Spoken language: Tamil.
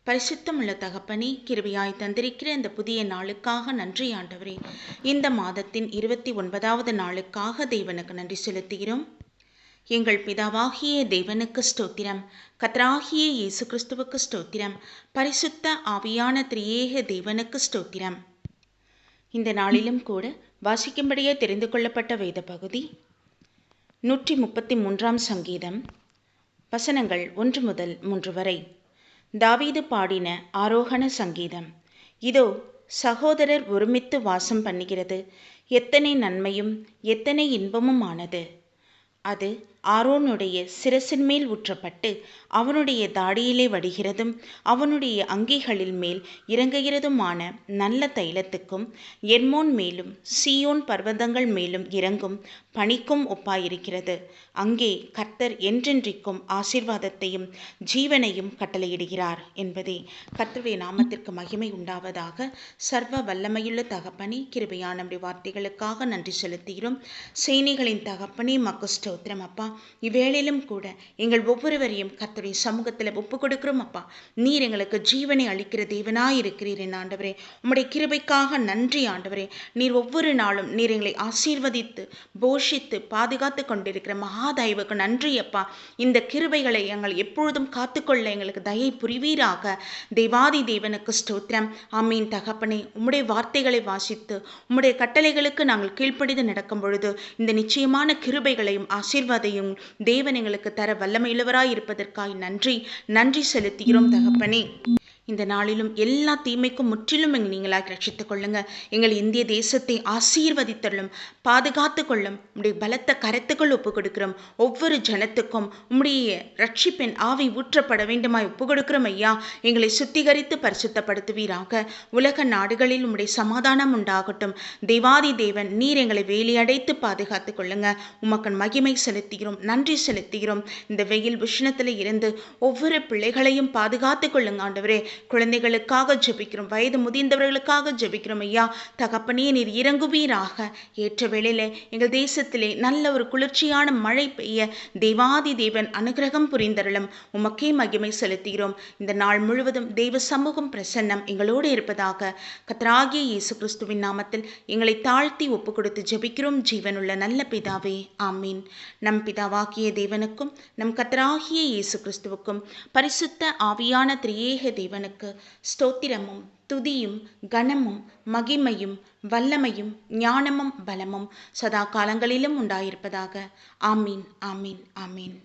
பரிசுத்தமுள்ள தகப்பனே, கிருபையாய் தந்திருக்கிற இந்த புதிய நாளுக்காக நன்றி ஆண்டவரே. இந்த மாதத்தின் 29வது நாளுக்காக தேவனுக்கு நன்றி செலுத்துகிறோம். எங்கள் பிதாவாகிய தேவனுக்கு ஸ்தோத்திரம். கர்த்தராகிய இயேசு கிறிஸ்துவுக்கு ஸ்தோத்திரம். பரிசுத்த ஆவியான திரியேக தேவனுக்கு ஸ்தோத்திரம். இந்த நாளிலும் கூட வாசிக்கும்படியே தெரிந்து கொள்ளப்பட்ட வேத பகுதி 133ஆம் சங்கீதம், வசனங்கள் 1 முதல் 3 வரை. தாவீது பாடின ஆரோகண சங்கீதம். இதோ, சகோதரர் ஒருமித்து வாசம் பண்ணுகிறது எத்தனை நன்மையும் எத்தனை இன்பமும் ஆனது. அது ஆரோனுடைய சிரசின் மேல் ஊற்றப்பட்டு அவனுடைய தாடியிலே வடிகிறதும் அவனுடைய அங்கிகளில் மேல் இறங்குகிறதுமான நல்ல தைலத்துக்கும் எர்மோன் மேலும் சீயோன் பர்வதங்கள் மேலும் இறங்கும் பனிக்கும் ஒப்பாயிருக்கிறது. அங்கே கர்த்தர் என்றென்றைக்கும் ஆசீர்வாதத்தையும் ஜீவனையும் கட்டளையிடுகிறார் என்பதே. கர்த்தருடைய நாமத்திற்கு மகிமை உண்டாவதாக. சர்வ வல்லமையுள்ள தகப்பனே, கிருபையான நம்முடைய வார்த்தைகளுக்காக நன்றி செலுத்துகிறோம். சேனைகளின் தகப்பனே, மக்கு ஸ்தோத்திரம் அப்பா. இவ்வேளையிலும் கூட எங்கள் ஒவ்வொருவரையும் கர்த்தருடைய சமூகத்தில் ஒப்பு கொடுக்கிறோம் அப்பா. நீர் எங்களுக்கு ஜீவனை அளிக்கிற தேவனாயிருக்கிறீர் என் ஆண்டவரே. உம்முடைய கிருபைக்காக நன்றி ஆண்டவரே. நீர் ஒவ்வொரு நாளும் நீர் எங்களை ஆசீர்வதித்து போஷித்து பாதுகாத்து கொண்டிருக்கிற மகாதயவுக்கு நன்றி அப்பா. இந்த கிருபைகளை எங்கள் எப்பொழுதும் காத்துக்கொள்ள எங்களுக்கு தயை புரிவீராக. தேவாதி தேவனுக்கு ஸ்தோத்திரம். ஆமீன் தகப்பனே. உம்முடைய வார்த்தைகளை வாசித்து உம்முடைய கட்டளைகளுக்கு நாங்கள் கீழ்ப்படிந்து நடக்கும் பொழுது இந்த நிச்சயமான கிருபைகளையும் ஆசீர்வாதையும் தேவன் எங்களுக்கு தர வல்லமையுள்ளவராய் இருப்பதற்காய் நன்றி செலுத்துகிறோம் தகப்பனே. இந்த நாளிலும் எல்லா தீமைக்கும் முற்றிலும் நீங்களாக ரட்சித்துக் கொள்ளுங்க. எங்கள் இந்திய தேசத்தை ஆசீர்வதித்தள்ளும் பாதுகாத்து கொள்ளும் உம்முடைய பலத்த கருத்துக்கள் ஒப்பு கொடுக்கிறோம். ஒவ்வொரு ஜனத்துக்கும் உம்முடைய ரட்சிப்பின் ஆவி ஊற்றப்பட வேண்டுமாய் ஒப்பு கொடுக்கிறோம் ஐயா. எங்களை சுத்திகரித்து பரிசுத்தப்படுத்துவீராக. உலக நாடுகளில் உம்முடைய சமாதானம் உண்டாகட்டும். தேவாதி தேவன் நீர் எங்களை வேலியடைத்து பாதுகாத்து கொள்ளுங்க. உமக்கு மகிமை செலுத்துகிறோம், நன்றி செலுத்துகிறோம். இந்த வெயில் உஷ்ணத்தில் இருந்து ஒவ்வொரு பிள்ளைகளையும் பாதுகாத்து கொள்ளுங்க ஆண்டவரே. குழந்தைகளுக்காக ஜெபிக்கிறோம், வயது முதிர்ந்தவர்களுக்காக ஜெபிக்கிறோம் ஐயா. தகப்பனே, நீர் இறங்குவீராக. ஏற்ற வேளையில எங்கள் தேசத்திலே நல்ல ஒரு குளிர்ச்சியான மழை பெய்ய தேவாதி தேவன் அனுகிரகம் புரிந்தருளும். உமக்கே மகிமை செலுத்துகிறோம். இந்த நாள் முழுவதும் தேவ சமூகம் பிரசன்னம் எங்களோடு இருப்பதாக. கர்த்தராகிய இயேசு கிறிஸ்துவின் நாமத்தில் எங்களை தாழ்த்தி ஒப்பு கொடுத்து ஜெபிக்கிறோம் ஜீவனுள்ள நல்ல பிதாவே, ஆமீன். நம் பிதாவாகிய தேவனுக்கும் நம் கர்த்தராகிய இயேசு கிறிஸ்துவுக்கும் பரிசுத்த ஆவியான திரியேக தேவனுக்கு ஸ்தோத்திரமும் துதியும் கனமும் மகிமையும் வல்லமையும் ஞானமும் பலமும் சதா காலங்களிலும் உண்டாயிருப்பதாக. ஆமீன், ஆமீன், ஆமீன்.